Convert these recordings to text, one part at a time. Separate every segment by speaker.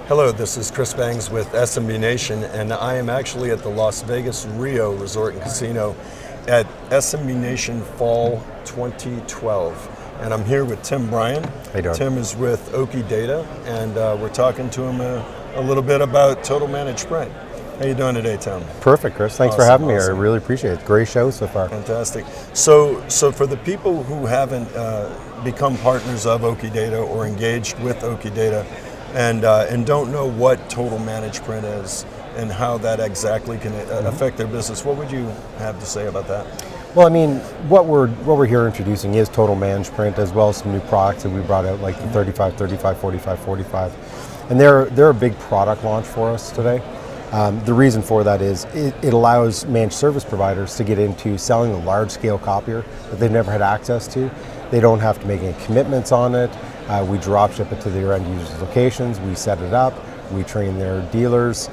Speaker 1: Hello, this is Chris Bangs with SMB Nation, and I am actually at the Las Vegas Rio Resort and Casino at SMB Nation Fall 2012. And I'm here with Tim Brien.
Speaker 2: How you doing?
Speaker 1: Tim is with Oki Data, and we're talking to him a little bit about Total Managed Print. How you doing today, Tim?
Speaker 2: Perfect, Chris. Thanks for having me here. I really appreciate it. Great show so far.
Speaker 1: Fantastic. So for the people who haven't become partners of Oki Data or engaged with Oki Data, and don't know what Total Managed Print is and how that exactly can affect their business, what would you have to say about that?
Speaker 2: Well, I mean, what we're here introducing is Total Managed Print, as well as some new products that we brought out, like the 35, 35, 45, 45. And they're a big product launch for us today. The reason for that is it allows managed service providers to get into selling a large-scale copier that they've never had access to. They don't have to make any commitments on it. We drop ship it to their end users' locations. We set it up. We train their dealers.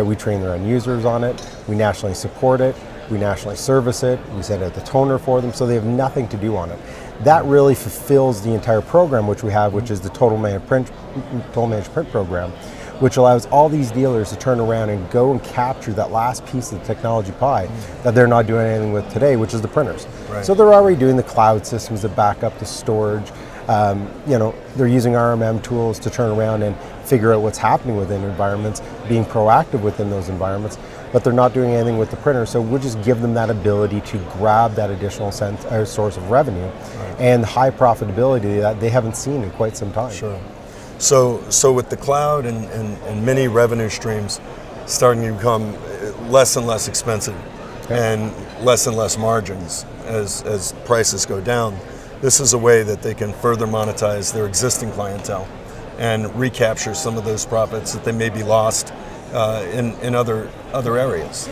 Speaker 2: We train their end users on it. We nationally support it. We nationally service it. We send out the toner for them, so they have nothing to do on it. That really fulfills the entire program which we have, which is the Total Managed Print program, which allows all these dealers to turn around and go and capture that last piece of the technology pie that they're not doing anything with today, which is the printers.
Speaker 1: Right.
Speaker 2: So they're already doing the cloud systems, the backup, the storage. They're using RMM tools to turn around and figure out what's happening within environments, being proactive within those environments, but they're not doing anything with the printer. So we'll just give them that ability to grab that additional source of revenue and high profitability that they haven't seen in quite some time.
Speaker 1: Sure. So with the cloud and many revenue streams starting to become less and less expensive and less margins as prices go down, this is a way that they can further monetize their existing clientele and recapture some of those profits that they may be lost in other areas.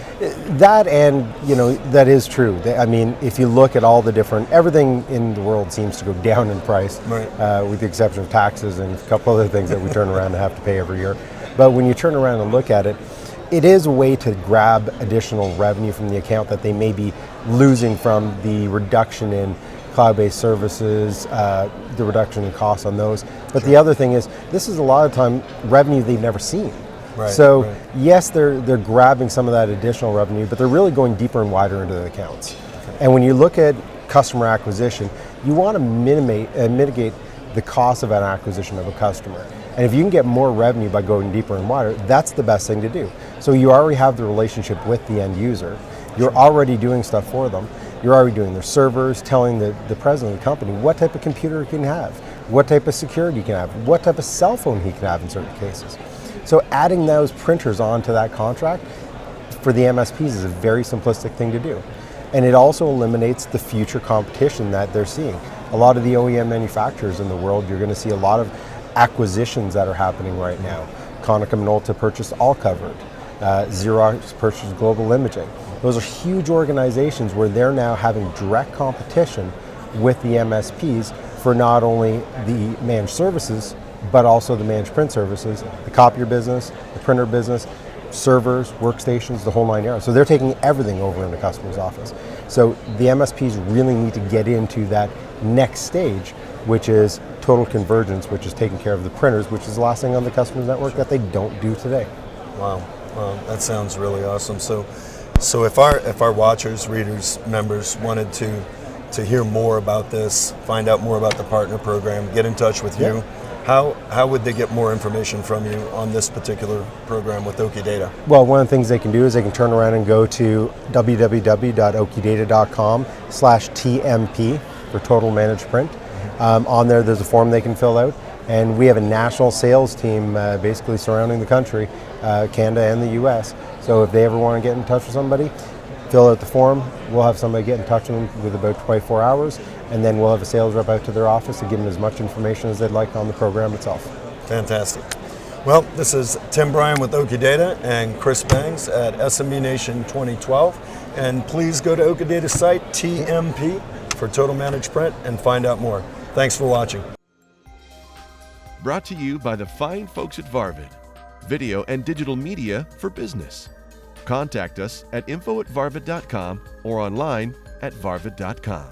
Speaker 2: That that is true. I mean, if you look at all the different, everything in the world seems to go down in price,
Speaker 1: right.
Speaker 2: With the exception of taxes and a couple other things that we turn around and have to pay every year. But when you turn around and look at it, it is a way to grab additional revenue from the account that they may be losing from the reduction in cloud-based services, the reduction in costs on those. But the other thing is, this is a lot of time revenue they've never seen.
Speaker 1: Right,
Speaker 2: so yes, they're grabbing some of that additional revenue, but they're really going deeper and wider into the accounts. And when you look at customer acquisition, you want to mitigate the cost of an acquisition of a customer. And if you can get more revenue by going deeper and wider, that's the best thing to do. So you already have the relationship with the end user. You're already doing stuff for them. You're already doing their servers, telling the president of the company what type of computer he can have, what type of security he can have, what type of cell phone he can have in certain cases. So adding those printers onto that contract for the MSPs is a very simplistic thing to do. And it also eliminates the future competition that they're seeing. A lot of the OEM manufacturers in the world, you're going to see a lot of acquisitions that are happening right now. Konica Minolta purchased All Covered. Xerox purchased Global Imaging. Those are huge organizations where they're now having direct competition with the MSPs for not only the managed services, but also the managed print services, the copier business, the printer business, servers, workstations, the whole 9 yards. So they're taking everything over in the customer's office. So the MSPs really need to get into that next stage, which is total convergence, which is taking care of the printers, which is the last thing on the customer's network that they don't do today.
Speaker 1: Wow, that sounds really awesome. So if our watchers, readers, members wanted to hear more about this, find out more about the partner program, get in touch with you, how would they get more information from you on this particular program with Oki Data?
Speaker 2: Well, one of the things they can do is they can turn around and go to www.okidata.com/TMP for Total Managed Print. On there's a form they can fill out, and we have a national sales team basically surrounding the country, Canada and the US. So if they ever want to get in touch with somebody, fill out the form. We'll have somebody get in touch with them with about 24 hours, and then we'll have a sales rep out to their office to give them as much information as they'd like on the program itself.
Speaker 1: Fantastic. Well, this is Tim Brien with Oki Data and Chris Bangs at SMB Nation 2012. And please go to Oki Data's site, TMP, for Total Managed Print and find out more. Thanks for watching.
Speaker 3: Brought to you by the fine folks at Varvid, video and digital media for business. Contact us at info@varvid.com or online at varvid.com.